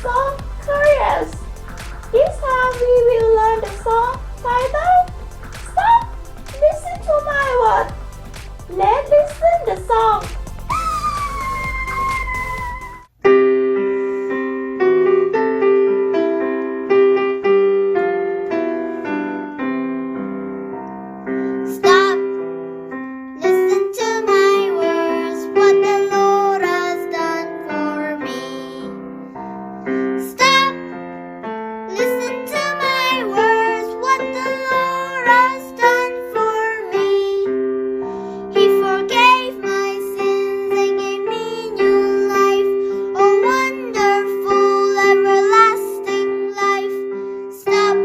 so curious. This time we will learn the song title. Stop, listen to my words. Let's listen the song. Stop, listen to my words, what the Lord has done for me. Stop, listen to my words, what the Lord has done for me. He forgave my sins and gave me new life, a wonderful, everlasting life. Stop,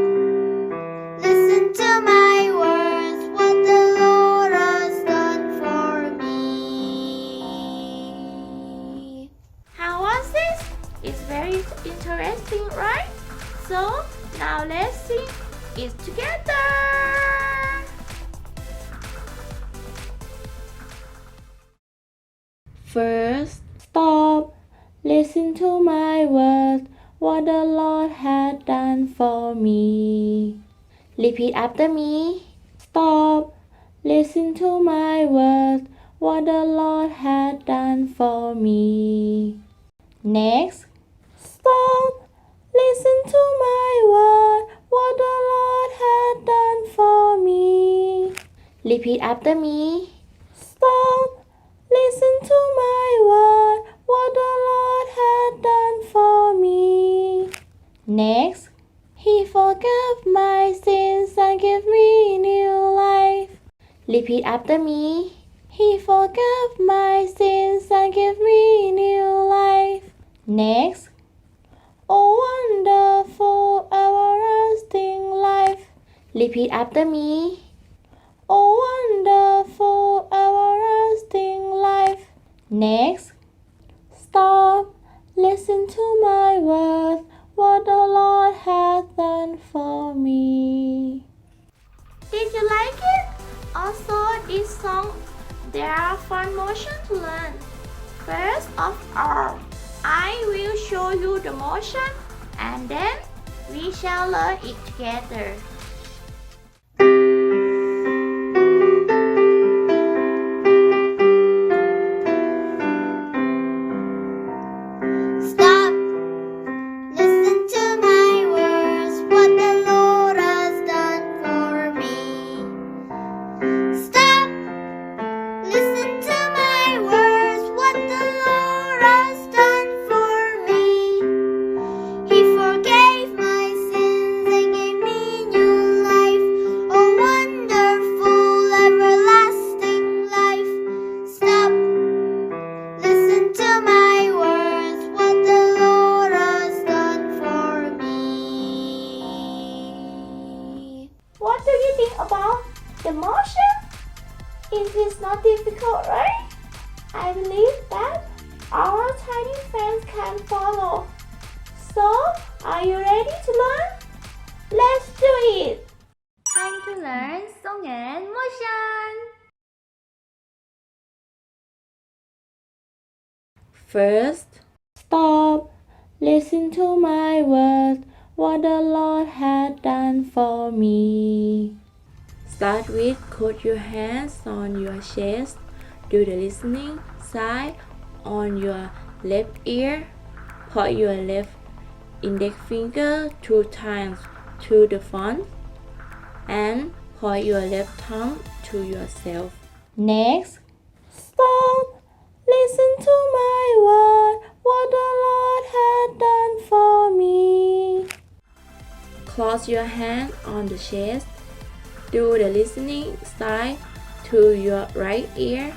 listen to my words, what the Lord has done for me. How was this? It's very interesting, right? So now let's sing it together. First, stop, listen to my words, what the Lord had done for me. Repeat after me. Stop, listen to my words, what the Lord had done for me. Next, stop, listen to my word, what the Lord had done for me. Repeat after me. Stop, listen to my word, what the Lord had done for me. Next, He forgave my sins and gave me new life. Repeat after me. He forgave my sins and gave me new life. Next, oh wonderful, everlasting life. Repeat after me. Oh wonderful, everlasting life. Next, stop, listen to my words, what the Lord has done for me. Did you like it? Also, this song, there are fun motion to learn. First of all, I will show you the motion and then we shall learn it together. Stop, listen to my words, what the Lord has done for me. Stop, listen to my words, what the Lord has done for me. He forgave my sins and gave me new life, a wonderful, everlasting life. Stop, listen to my words, what the Lord has done for me. What do you think about the motion? It is not difficult, right? I believe that our tiny friends can follow. So, are you ready to learn? Let's do it! Time to learn song and motion. First, stop, listen to my words, what the Lord had done for me. Start with put your hands on your chest. Do the listening side on your left ear. Point your left index finger 2 times to the front and point your left thumb to yourself. Next, stop, listen to my word, what the Lord had done for me. Close your hand on the chest. Do the listening side to your right ear.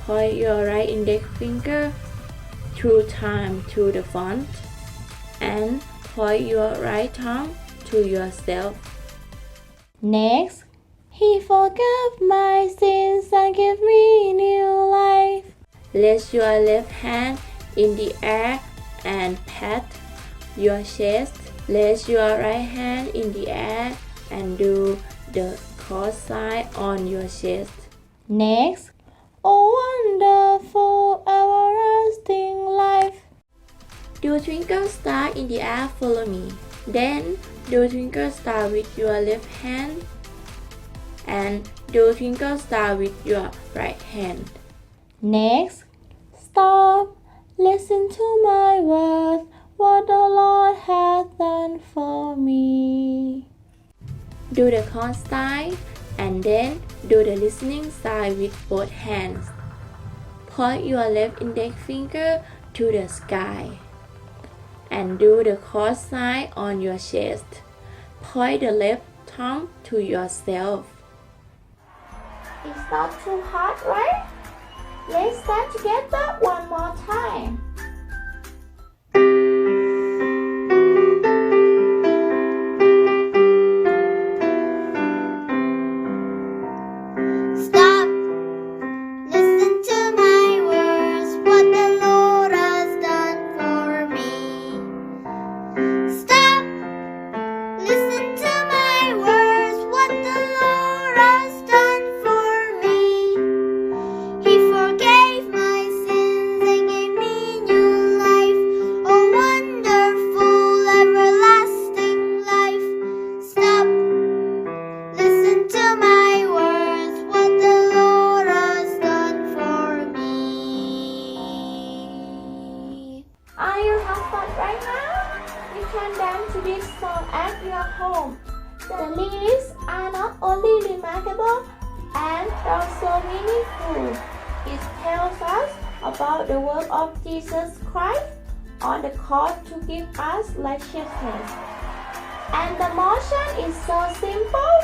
Point your right index finger 2 times to the front and point your right thumb to yourself. Next, He forgave my sins and gave me new life. Place your left hand in the air and pat your chest. Place your right hand in the air and do the cross sign on your chest. Next, oh wonderful everlasting life. Do twinkle star in the air, follow me. Then do twinkle star with your left hand and do twinkle star with your right hand. Next, stop, listen to my words, what the Lord has done for me. Do the count sign and then do the listening sign with both hands. Point your left index finger to the sky and do the cross sign on your chest. Point the left thumb to yourself. It's not too hard, right? Let's stand together one more time. Stop, listen to my words, what the Lord has done for me. Stop, listen to my words, what the Lord has done for me. He forgave my sins and gave me new life, a wonderful, everlasting life. Stop, listen to my words, what the Lord has done for me. Are you have fun right now? You can dance to this song at your home. The lyrics are not only remarkable and also meaningful. It tells us about the work of Jesus Christ on the cross to give us righteousness. And the motion is so simple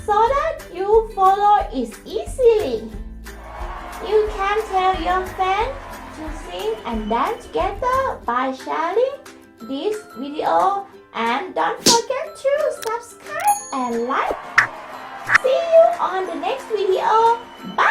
so that you follow it easily. You can tell your friends to sing and dance together by sharing this video, and don't forget to subscribe and like. See you on the next video. Bye!